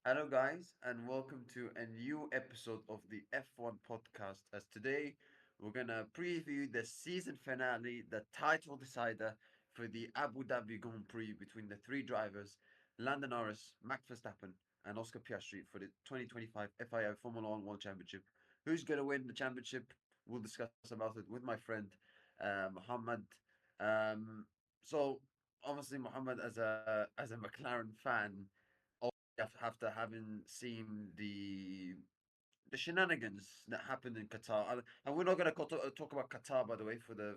Hello, guys, and welcome to a new episode of the F1 podcast. As today, we're gonna preview the season finale, the title decider for the Abu Dhabi Grand Prix between the three drivers, Lando Norris, Max Verstappen, and Oscar Piastri for the 2025 FIA Formula One World Championship. Who's gonna win the championship? We'll discuss about it with my friend Muhammad. Um, so obviously, Muhammad, as a McLaren fan after having seen the shenanigans that happened in Qatar. And we're not going to talk about Qatar, by the way, for the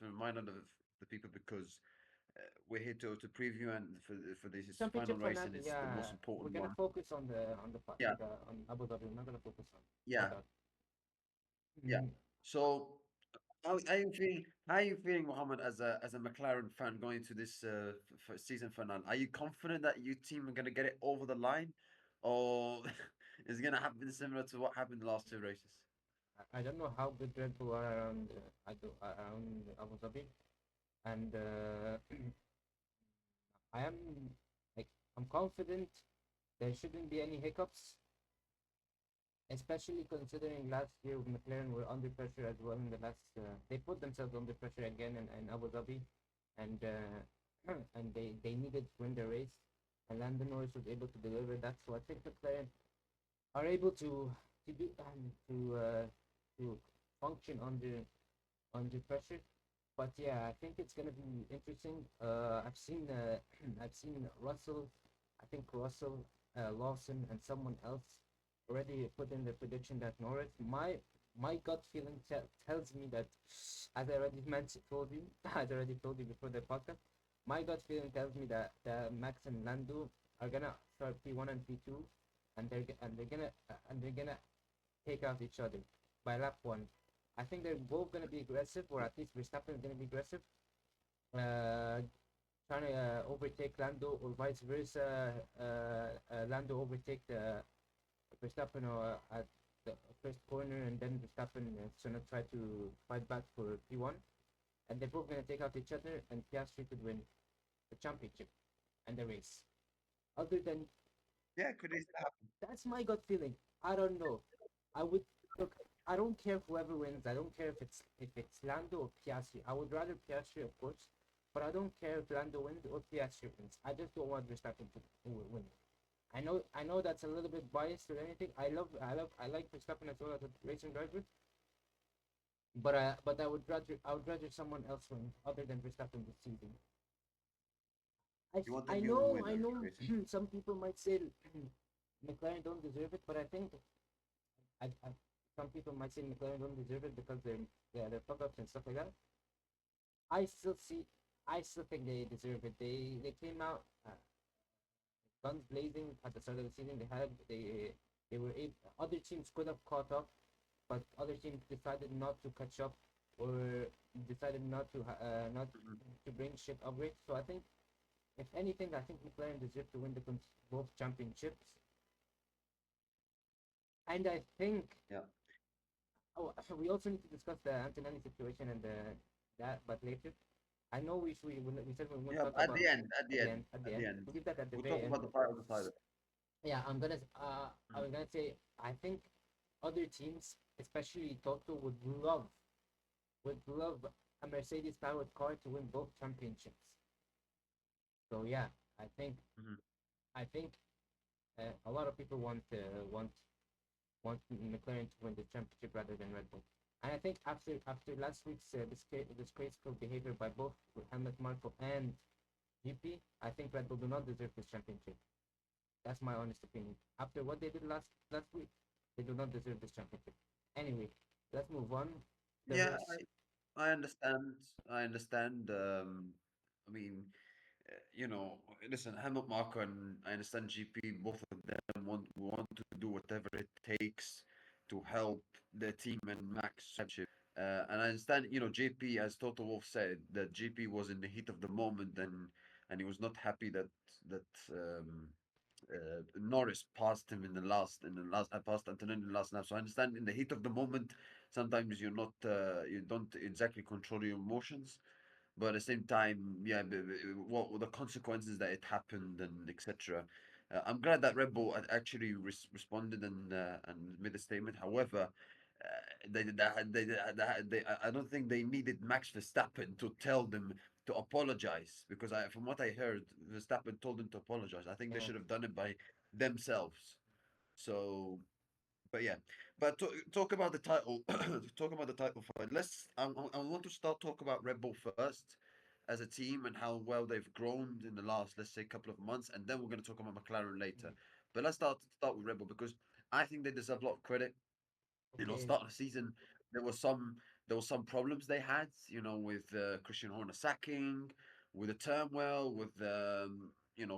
reminder of the people, because we're here to preview and for this final Championship race, and finale, it's the yeah. most We're important gonna one. focus Yeah, on Abu Dhabi. We're not gonna focus on yeah, Qatar. yeah. Mm, So how you feeling? How are you feeling, Mohammed, as a McLaren fan going into this season finale? Are you confident that your team are gonna get it over the line, or is it gonna happen similar to what happened the last two races? I don't know how good Red Bull are around Abu Dhabi, and I am like I'm confident there shouldn't be any hiccups, especially considering last year McLaren were under pressure as well in the last. They put themselves under pressure again in Abu Dhabi, and and they needed to win the race, and Lando Norris was able to deliver that. So I think McLaren are able to do to function under pressure. But yeah, I think it's gonna be interesting. I've seen I've seen Russell, I think Russell, Lawson, and someone else already put in the prediction that Norris. My gut feeling tells me that, as I already mentioned, told you, as I already told you before the podcast, my gut feeling tells me that Max and Lando are gonna start P1 and P2, and they're gonna take out each other by lap one. I think they're both gonna be aggressive, or at least Verstappen is gonna be aggressive, uh, trying to overtake Lando, or vice versa. Lando overtake the Verstappen at the first corner, and then Verstappen is gonna try to fight back for P1, and they're both gonna take out each other, and Piastri could win the championship and the race. Other than Yeah, could easily happen. That's my gut feeling. I don't know. I would look. I don't care whoever wins. I don't care if it's Lando or Piastri. I would rather Piastri, of course, but I don't care if Lando wins or Piastri wins. I just don't want Verstappen to win. I know that's a little bit biased or anything. I like Verstappen as well as a racing driver, but I would rather someone else win other than Verstappen this season. I You want a I new know I winner, know basically. some people might say McLaren don't deserve it, but I think I some people might say McLaren don't deserve it because they're fuck ups and stuff like that. I still see, I still think they deserve it. They came out guns blazing at the start of the season. They were able, other teams could have caught up, but other teams decided not to catch up, or decided not Mhm. to bring shit upgrades. So I think, if anything, I think McLaren deserve to win the both championships. And I think, Yeah, oh, we also need to discuss the Antonelli situation and that, but later. I know we said we won't yeah. talk At about the end, at at the the end, end. At the at the end, end, we'll leave that at the we'll very talk end. about the title decider. Yeah, I Mhm. was gonna say, I think other teams, especially Toto, would love a Mercedes powered car to win both championships. So yeah, I think Mhm. I think a lot of people want McLaren to win the championship rather than Red Bull. And I think after last week's disgraceful behavior by both Helmut Marko and GP, I think Red Bull do not deserve this championship. That's my honest opinion. After what they did last week, they do not deserve this championship. Anyway, let's move on. The Yeah, race. I understand. I understand. I mean, listen, Helmut Marko and I understand GP, both of them want to do whatever it takes to help the team and Max championship. And I understand, JP, as Toto Wolff said, that GP was in the heat of the moment, and he was not happy that Norris passed him in the last passed Antonelli in the last lap. So I understand in the heat of the moment, sometimes you don't exactly control your emotions, but at the same time, yeah, what were the consequences that it happened and etc. I'm glad that Red Bull had actually responded and made a statement. However, I don't think they needed Max Verstappen to tell them to apologize because from what I heard, Verstappen told them to apologize. I think they Yeah. should have done it by themselves. So, but yeah, but talk about the title. Talk about the title fight. I want to start talk about Red Bull first as a team and how well they've grown in the last, let's say, couple of months, and then we're going to talk about McLaren later. Mm. But let's start with Red Bull because I think they deserve a lot of credit. Okay. Start of the season, there was some there was some problems they had, with Christian Horner sacking, with the turmoil, with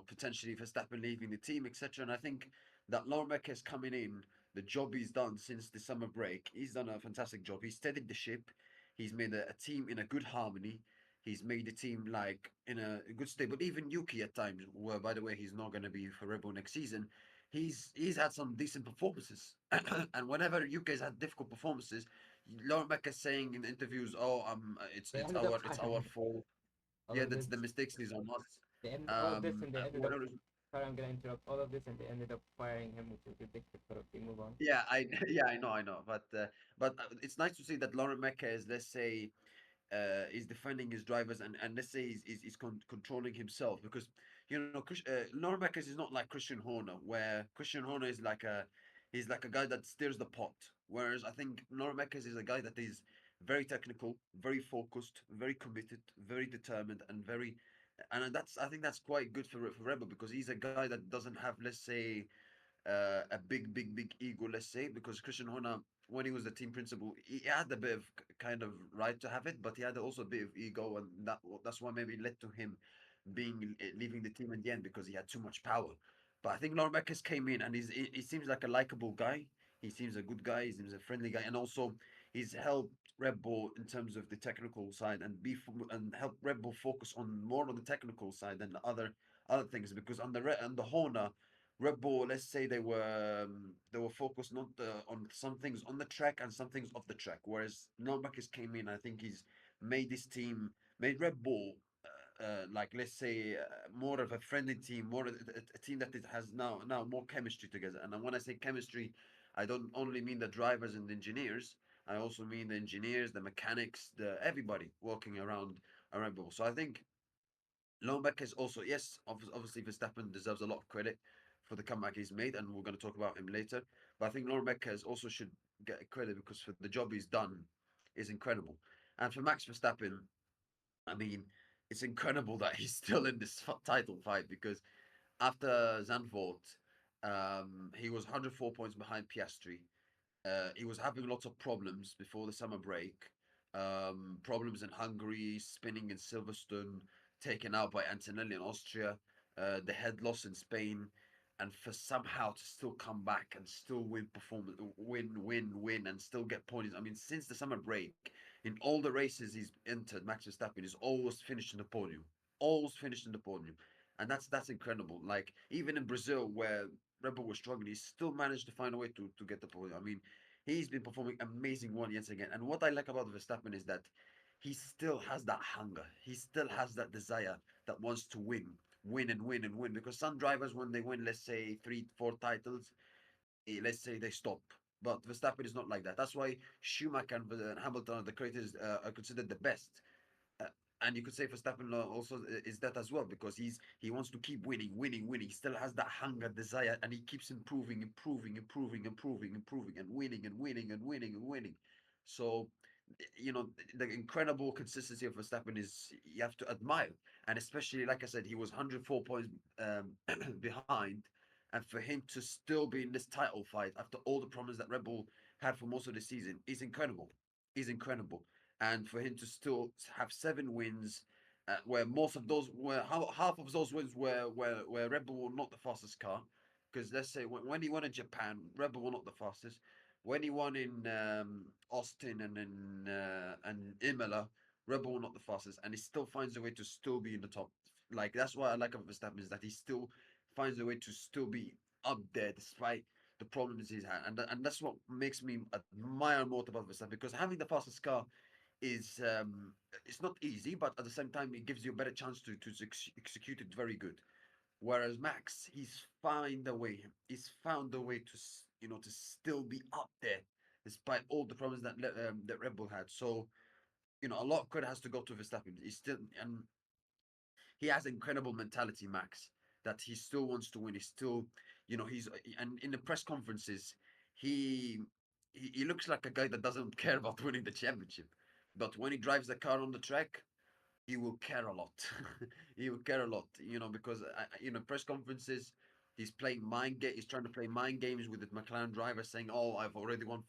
potentially Verstappen leaving the team, etc. And I think that Lorbeck is coming in. The job he's done since the summer break, he's done a fantastic job. He's steadied the ship. He's made a team in a good harmony. He's made the team like in a good state. But even Yuki at times, where by the way he's not going to be for Red Bull next season, he's had some decent performances. And whenever you guys had difficult performances, Lauren Beck is saying in interviews, "Oh, it's They it's ended up it's our firing fault. all Yeah, of that's this. the mistakes is on us." They ended all of this, and they ended up. Whatever. Sorry, I'm gonna interrupt all of this, and they ended up firing him, which is ridiculous. But okay, move on. Yeah, yeah, I know, but it's nice to see that Lauren Mecca is, let's say, is defending his drivers and let's say he's controlling himself because Normackers is not like Christian Horner where Christian Horner is like he's like a guy that steers the pot, whereas I think Normackers is a guy that is very technical, very focused, very committed, very determined, and very and that's I think that's quite good for Rebel because he's a guy that doesn't have, let's say, a big ego, let's say, because Christian Horner, when he was the team principal, he had a bit of kind of right to have it, but he had also a bit of ego, and that's why maybe led to him leaving the team in the end because he had too much power. But I think Lauren Beckers came in and he seems like a likable guy. He seems a good guy. He seems a friendly guy, and also he's helped Red Bull in terms of the technical side and help Red Bull focus on more on the technical side than the other things because on the Horner Red Bull, let's say they were focused not on some things on the track and some things off the track. Whereas Nurmberg came in, I think he's made this team, made Red Bull, like let's say more of a friendly team, more a team that it has now more chemistry together. And when I say chemistry, I don't only mean the drivers and the engineers. I also mean the engineers, the mechanics, the everybody working around a Red Bull. So I think Lombek is also, yes, obviously Verstappen deserves a lot of credit for the comeback he's made, and we're going to talk about him later. But I think Lombek has also should get credit because for the job he's done is incredible. And for Max Verstappen, I mean, it's incredible that he's still in this title fight because after Zandvoort, he was 104 points behind Piastri. He was having lots of problems before the summer break. Problems in Hungary, spinning in Silverstone, taken out by Antonelli in Austria. The head loss in Spain, and for somehow to still come back and still win, and still get points. I mean, since the summer break, in all the races he's entered, Max Verstappen is always finished in the podium, always finished in the podium, and that's incredible. Like even in Brazil, where Red Bull was struggling, he still managed to find a way to get the podium. I mean, he's been performing amazing one yet again. And what I like about Verstappen is that he still has that hunger. He still has that desire that wants to win and win and win. Because some drivers, when they win, let's say 3, 4 titles, let's say they stop. But Verstappen is not like that. That's why Schumacher and Hamilton are the creators are considered the best. Uh, and you could say Verstappen also is that as well because he wants to keep winning. He still has that hunger, desire, and he keeps improving, and winning. So, the incredible consistency of Verstappen is you have to admire, and especially like I said, he was 104 points behind, and for him to still be in this title fight after all the problems that Red Bull had for most of the season is incredible. Is incredible and for him to still have 7 wins, where most of those were half of those wins were Red Bull not the fastest car, because let's say when he won in Japan, Red Bull were not the fastest. When he won in Austin and Imola, Red Bull were not the fastest, and he still finds a way to still be in the top. Like that's what I like about Verstappen is that he still finds a way to still be up there despite the problems he's had, and that's what makes me admire more about Verstappen because having the fastest car is it's not easy, but at the same time it gives you a better chance to execute it very good. Whereas Max, he's found a way to to still be up there despite all the problems that that Red Bull had. So a lot of credit has to go to Verstappen. He's still and he has incredible mentality, Max. That he still wants to win. He's still, he's and in the press conferences, he he looks like a guy that doesn't care about winning the championship. But when he drives the car on the track, he will care a lot. He will care a lot, because press conferences, he's playing He's trying to play mind games with the McLaren driver, saying, "Oh, I've already won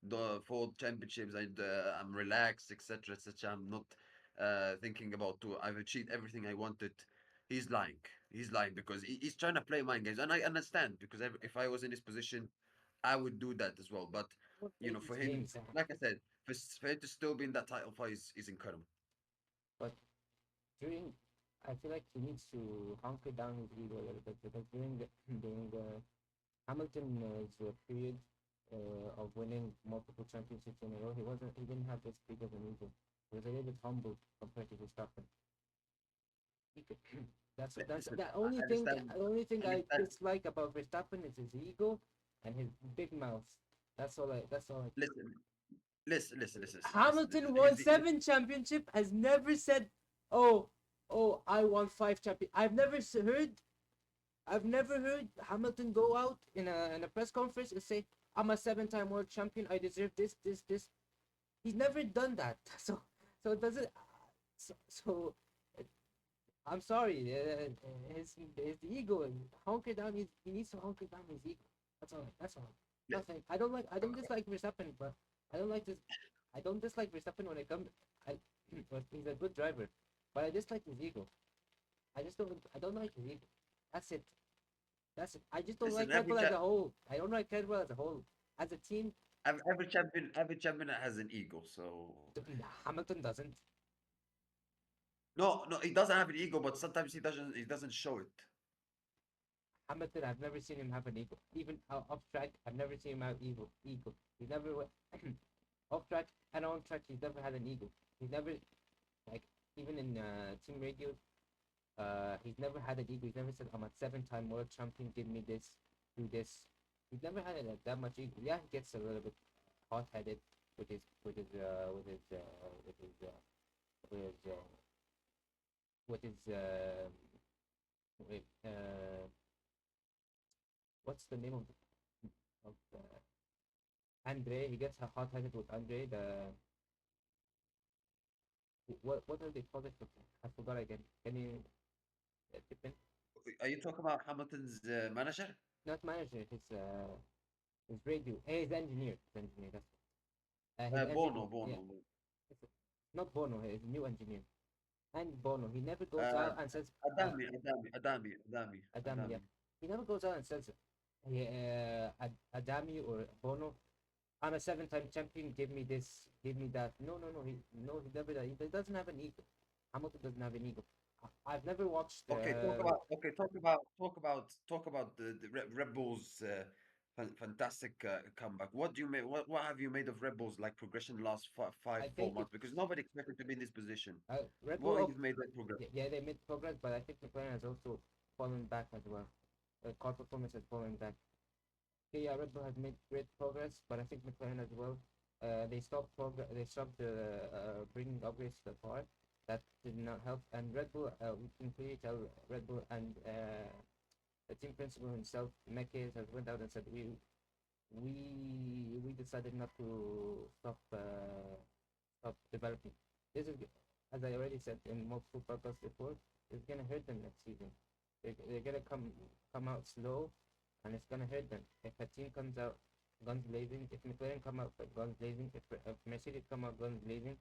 the four championships. I'm relaxed, etc., etc. I'm not thinking about to. I've achieved everything I wanted." He's lying. He's lying because he's trying to play mind games, and I understand because if I was in his position, I would do that as well. But What play for these him, games? like I said, for him to still be in that title fight is incredible. But during, I feel like he needs to hunker down his ego a little bit because during the Hamilton's period of winning multiple championships in a row, he didn't have this big of an ego. He was a little bit humble compared to Verstappen. He could, that's Listen, the I only thing. understand. The only thing I I understand. dislike about Verstappen is his ego and his big mouth. That's all. That's all. Listen, listen. Hamilton won He's the, seven championship. Has never said, "Oh, oh, I won five champion." Heard. I've never heard Hamilton go out in a press conference and say, "I'm a seven-time world champion. I deserve this, this, this." He's never done that. So does it? So I'm sorry. His ego and hunker down. He needs to hunker down his ego. That's all. That's all. Nothing. I don't like. I don't dislike Verstappen, but I don't like this. I don't dislike Verstappen when it comes. I he's a good driver, but I dislike his ego. I just don't. I don't like his ego. That's it. That's it. I just don't listen. like Red Bull as a whole. I don't like Red Bull as a whole. As a team, Every champion has an ego. So Hamilton doesn't. no, he doesn't have an ego, but sometimes he doesn't show it. Hamilton, I've never seen him have an ego. Even off track, I've never seen him have ego. Ego. He never went off track and on track. He's never had an ego. He's never like even in team radio. He's never had an ego. He's never said, "I'm a seven-time world champion. Give me this, do this." He's never had that much ego. Yeah, he gets a little bit hot-headed with his with his with his with his with his with his with, what's the name of Andre? He gets hot-headed with Andre. The what do they call it? I forgot again. Can you tip in? Are you talking about Hamilton's manager? Not manager. His radio. His engineer. His engineer. That's his Bono, engineer. Yeah. Bono. Not Bono. His new engineer. And Bono. He never goes Uh, out and says Adami. Yeah. Adami. He never goes out and says Adami or Bono. I'm a seven-time champion. Give me this. Give me that. No. He never. He doesn't have an ego. Hamilton doesn't have an ego. I've never watched. Talk about the Red Bulls fantastic comeback. What do you make? What have you made of Red Bulls like progression the last I four think months? Because nobody expected to be in this position. Red What Bull. you've made that progress? Yeah, they made progress, but I think McLaren has also fallen back as well. The car performance has fallen back. Okay, yeah, Red Bull has made great progress, but I think McLaren as well. They stopped They stopped bringing upgrades to the car. That did not help. And Red Bull, we can clearly tell Red Bull and the team principal himself, Mekes, has went out and said we decided not to stop developing. This is, as I already said in multiple podcasts before, it's gonna hurt them next season. They're gonna come out slow, and it's gonna hurt them. If a team comes out guns blazing, if McLaren come out guns blazing, if Mercedes come out guns blazing,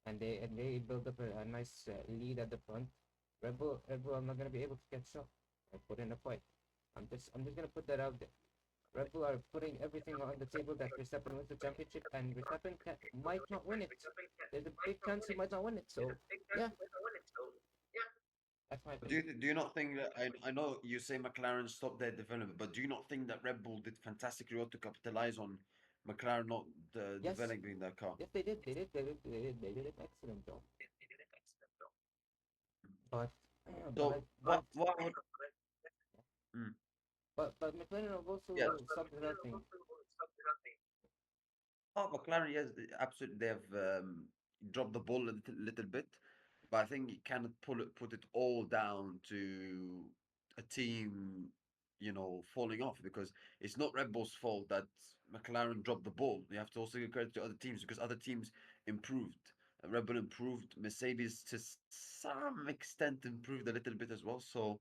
and they build up a nice lead at the front, Red Bull are not gonna be able to catch up and put in a fight. I'm just gonna put that out there. Red Bull are putting everything on the table that Verstappen wins the championship, and might not win it. There's a big chance he might not win it. So yeah, that's my opinion. Do you not think that I know you say McLaren stopped their development, but do you not think that Red Bull did fantastically well to capitalize on McLaren not Yes, developing their car? yes, they did. They did. They did an excellent job. but So what would mm, but McLaren have yeah. also something other thing. Oh, McLaren, yes, absolutely. They have dropped the ball a little bit, but I think you cannot put it all down to a team, falling off because it's not Red Bull's fault that McLaren dropped the ball. You have to also give credit to other teams because other teams improved. Red Bull improved. Mercedes, to some extent, improved a little bit as well. So.